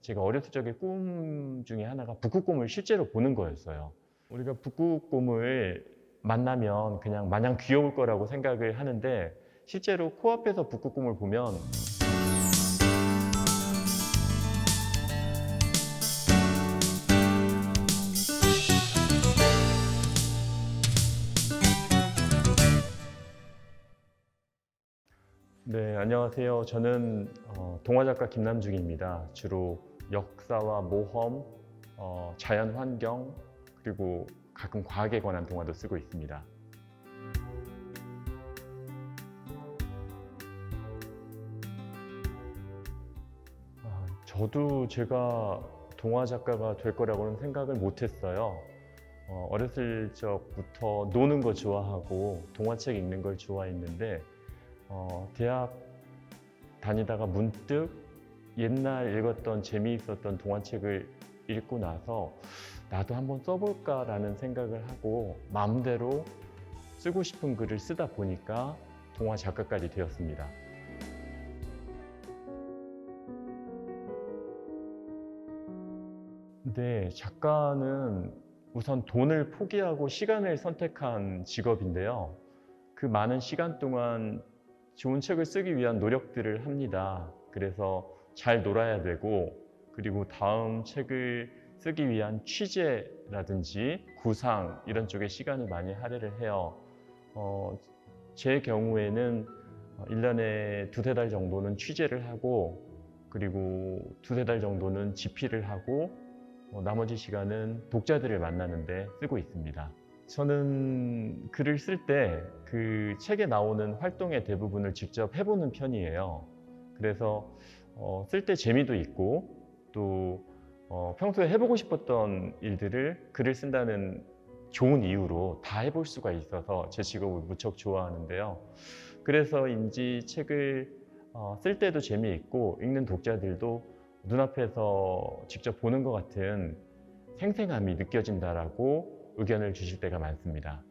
제가 어렸을 적의 꿈 중에 하나가 북극곰을 실제로 보는 거였어요. 우리가 북극곰을 만나면 그냥 마냥 귀여울 거라고 생각을 하는데 실제로 코앞에서 북극곰을 보면 네, 안녕하세요. 저는 동화작가 김남중입니다. 주로 역사와 모험, 자연환경, 그리고 가끔 과학에 관한 동화도 쓰고 있습니다. 저도 제가 동화작가가 될 거라고는 생각을 못했어요. 어렸을 적부터 노는 거 좋아하고 동화책 읽는 걸 좋아했는데 대학 다니다가 문득 옛날 읽었던 재미있었던 동화책을 읽고 나서 나도 한번 써볼까라는 생각을 하고 마음대로 쓰고 싶은 글을 쓰다 보니까 동화 작가까지 되었습니다. 근데 작가는 우선 돈을 포기하고 시간을 선택한 직업인데요. 그 많은 시간 동안 좋은 책을 쓰기 위한 노력들을 합니다. 그래서 잘 놀아야 되고, 그리고 다음 책을 쓰기 위한 취재라든지 구상 이런 쪽에 시간을 많이 할애를 해요. 제 경우에는 1년에 두세 달 정도는 취재를 하고, 그리고 두세 달 정도는 집필을 하고, 나머지 시간은 독자들을 만나는데 쓰고 있습니다. 저는 글을 쓸 때 그 책에 나오는 활동의 대부분을 직접 해보는 편이에요. 그래서 쓸 때 재미도 있고 또 평소에 해보고 싶었던 일들을 글을 쓴다는 좋은 이유로 다 해볼 수가 있어서 제 직업을 무척 좋아하는데요. 그래서인지 책을 쓸 때도 재미있고 읽는 독자들도 눈앞에서 직접 보는 것 같은 생생함이 느껴진다라고 의견을 주실 때가 많습니다.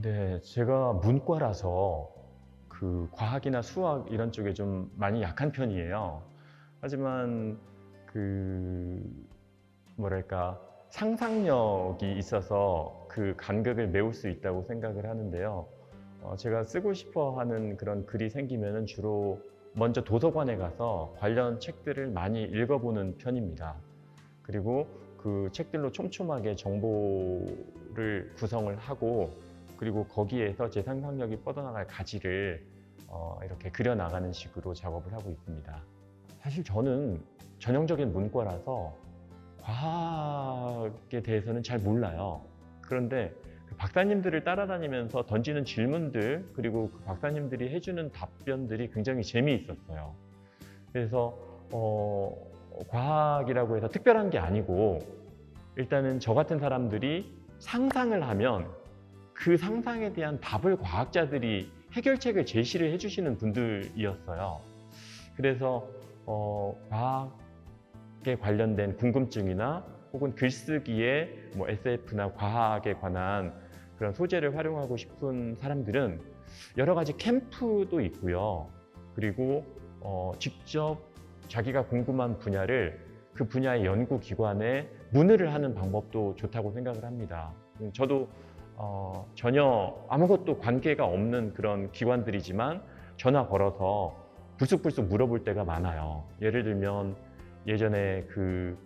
네, 제가 문과라서 그 과학이나 수학 이런 쪽에 좀 많이 약한 편이에요. 하지만 그 뭐랄까 상상력이 있어서 그 간극을 메울 수 있다고 생각을 하는데요. 제가 쓰고 싶어 하는 그런 글이 생기면은 주로 먼저 도서관에 가서 관련 책들을 많이 읽어보는 편입니다. 그리고 그 책들로 촘촘하게 정보를 구성을 하고 그리고 거기에서 제 상상력이 뻗어나갈 가지를 이렇게 그려나가는 식으로 작업을 하고 있습니다. 사실 저는 전형적인 문과라서 과학에 대해서는 잘 몰라요. 그런데 그 박사님들을 따라다니면서 던지는 질문들 그리고 그 박사님들이 해주는 답변들이 굉장히 재미있었어요. 그래서 과학이라고 해서 특별한 게 아니고 일단은 저 같은 사람들이 상상을 하면 그 상상에 대한 답을 과학자들이 해결책을 제시를 해주시는 분들이었어요. 그래서 과학에 관련된 궁금증이나 혹은 글쓰기에 뭐 SF나 과학에 관한 그런 소재를 활용하고 싶은 사람들은 여러 가지 캠프도 있고요. 그리고 직접 자기가 궁금한 분야를 그 분야의 연구기관에 문의를 하는 방법도 좋다고 생각을 합니다. 저도 전혀 아무것도 관계가 없는 그런 기관들이지만 전화 걸어서 불쑥불쑥 물어볼 때가 많아요. 예를 들면 예전에 그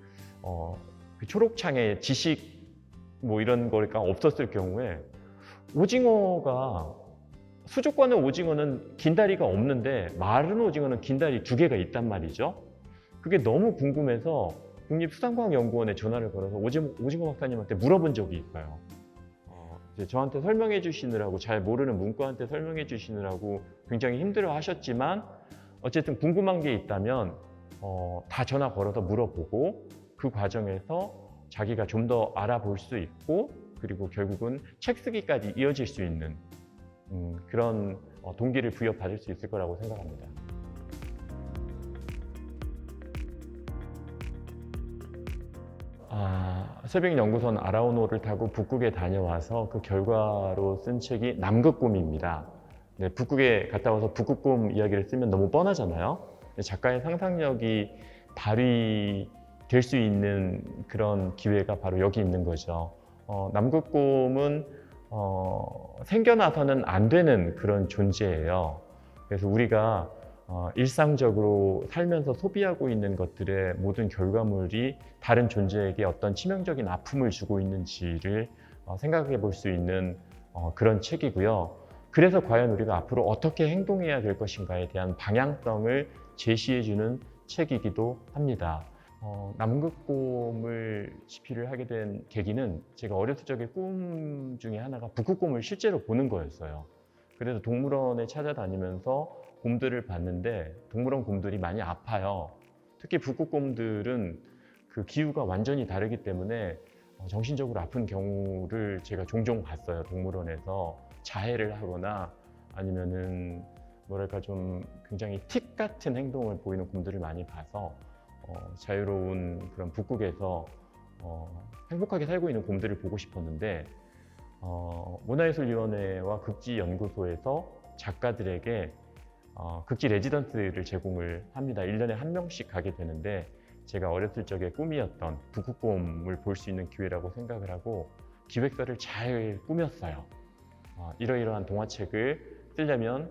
초록창에 지식 뭐 이런 거가 없었을 경우에 오징어가 수족관의 오징어는 긴 다리가 없는데 마른 오징어는 긴 다리 2개가 있단 말이죠. 그게 너무 궁금해서 국립수산과학연구원에 전화를 걸어서 오징어 박사님한테 물어본 적이 있어요. 이제 저한테 설명해 주시느라고 잘 모르는 문과한테 설명해 주시느라고 굉장히 힘들어 하셨지만 어쨌든 궁금한 게 있다면 다 전화 걸어서 물어보고 그 과정에서 자기가 좀 더 알아볼 수 있고 그리고 결국은 책 쓰기까지 이어질 수 있는 그런 동기를 부여받을 수 있을 거라고 생각합니다. 새벽연구선 아라오노를 타고 북극에 다녀와서 그 결과로 쓴 책이 남극곰입니다. 네, 북극에 갔다 와서 북극곰 이야기를 쓰면 너무 뻔하잖아요. 작가의 상상력이 발휘될 수 있는 그런 기회가 바로 여기 있는 거죠. 남극곰은 생겨나서는 안 되는 그런 존재예요. 그래서 우리가 일상적으로 살면서 소비하고 있는 것들의 모든 결과물이 다른 존재에게 어떤 치명적인 아픔을 주고 있는지를 생각해 볼 수 있는 그런 책이고요. 그래서 과연 우리가 앞으로 어떻게 행동해야 될 것인가에 대한 방향성을 제시해주는 책이기도 합니다. 남극곰을 집필을 하게 된 계기는 제가 어렸을 적에 꿈 중에 하나가 북극곰을 실제로 보는 거였어요. 그래서 동물원에 찾아다니면서 곰들을 봤는데 동물원 곰들이 많이 아파요. 특히 북극곰들은 그 기후가 완전히 다르기 때문에 정신적으로 아픈 경우를 제가 종종 봤어요. 동물원에서 자해를 하거나 아니면은 뭐랄까 좀 굉장히 틱 같은 행동을 보이는 곰들을 많이 봐서 자유로운 그런 북극에서 행복하게 살고 있는 곰들을 보고 싶었는데 문화예술위원회와 극지연구소에서 작가들에게 극지 레지던스를 제공을 합니다. 1년에 한 명씩 가게 되는데 제가 어렸을 적에 꿈이었던 북극곰을 볼 수 있는 기회라고 생각을 하고 기획서를 잘 꾸몄어요. 이러이러한 동화책을 쓰려면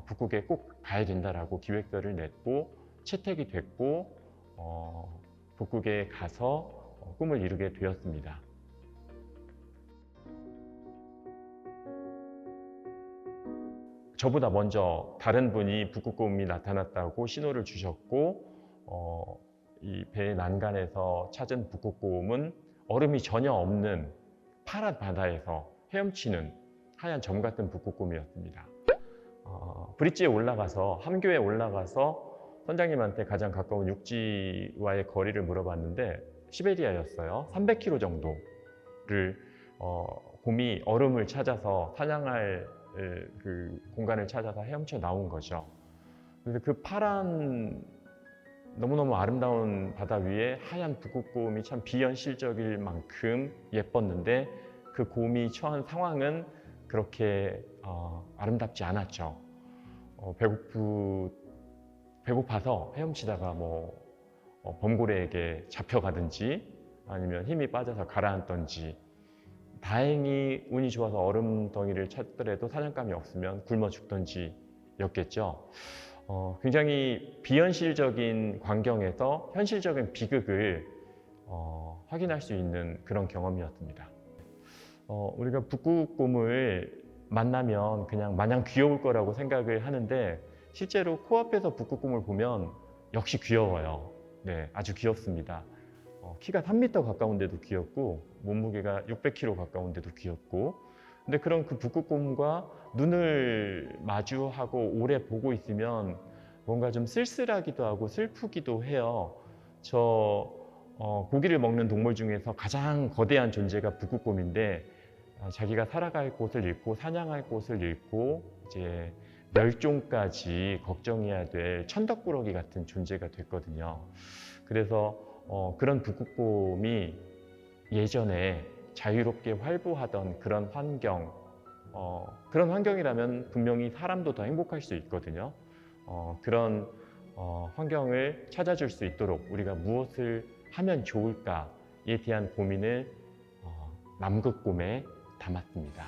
북극에 꼭 가야 된다라고 기획서를 냈고 채택이 됐고 북극에 가서 꿈을 이루게 되었습니다. 저보다 먼저 다른 분이 북극곰이 나타났다고 신호를 주셨고 이 배의 난간에서 찾은 북극곰은 얼음이 전혀 없는 파란 바다에서 헤엄치는 하얀 점 같은 북극곰이었습니다. 브릿지에 올라가서 함교에 올라가서 선장님한테 가장 가까운 육지와의 거리를 물어봤는데 시베리아였어요. 300km 정도를 곰이 얼음을 찾아서 사냥할 그 공간을 찾아서 헤엄쳐 나온 거죠. 그래서 그 파란 너무너무 아름다운 바다 위에 하얀 북극곰이 참 비현실적일 만큼 예뻤는데 그 곰이 처한 상황은 그렇게 아름답지 않았죠. 배고파서 헤엄치다가 범고래에게 잡혀가든지 아니면 힘이 빠져서 가라앉던지 다행히 운이 좋아서 얼음덩이를 찾더라도 사냥감이 없으면 굶어 죽던지였겠죠. 굉장히 비현실적인 광경에서 현실적인 비극을 확인할 수 있는 그런 경험이었습니다. 우리가 북극곰을 만나면 그냥 마냥 귀여울 거라고 생각을 하는데 실제로 코앞에서 북극곰을 보면 역시 귀여워요. 네, 아주 귀엽습니다. 키가 3m 가까운데도 귀엽고 몸무게가 600kg 가까운데도 귀엽고 근데 그런 그 북극곰과 눈을 마주하고 오래 보고 있으면 뭔가 좀 쓸쓸하기도 하고 슬프기도 해요. 고기를 먹는 동물 중에서 가장 거대한 존재가 북극곰인데 자기가 살아갈 곳을 잃고 사냥할 곳을 잃고 이제 멸종까지 걱정해야 될 천덕꾸러기 같은 존재가 됐거든요. 그래서 그런 북극곰이 예전에 자유롭게 활보하던 그런 그런 환경이라면 분명히 사람도 더 행복할 수 있거든요. 그런 환경을 찾아줄 수 있도록 우리가 무엇을 하면 좋을까에 대한 고민을 남극곰에 담았습니다.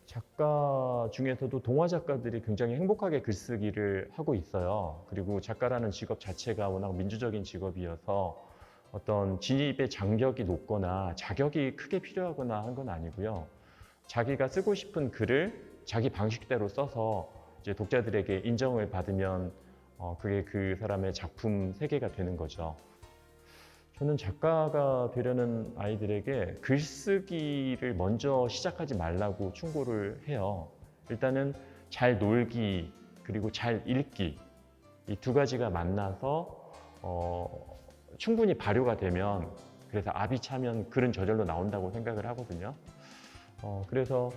작가 중에서도 동화 작가들이 굉장히 행복하게 글쓰기를 하고 있어요. 그리고 작가라는 직업 자체가 워낙 민주적인 직업이어서 어떤 진입의 장벽이 높거나 자격이 크게 필요하거나 한 건 아니고요. 자기가 쓰고 싶은 글을 자기 방식대로 써서 이제 독자들에게 인정을 받으면 그게 그 사람의 작품 세계가 되는 거죠. 저는 작가가 되려는 아이들에게 글쓰기를 먼저 시작하지 말라고 충고를 해요. 일단은 잘 놀기 그리고 잘 읽기 이 두 가지가 만나서 충분히 발효가 되면 그래서 압이 차면 글은 저절로 나온다고 생각을 하거든요. 그래서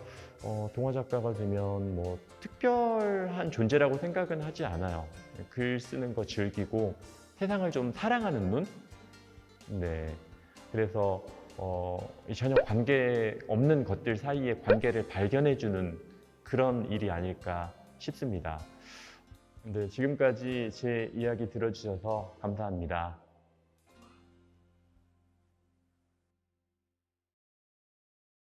동화 작가가 되면 뭐 특별한 존재라고 생각은 하지 않아요. 글 쓰는 거 즐기고 세상을 좀 사랑하는 눈? 네. 그래서 전혀 관계 없는 것들 사이에 관계를 발견해주는 그런 일이 아닐까 싶습니다. 근데 지금까지 제 이야기 들어주셔서 감사합니다.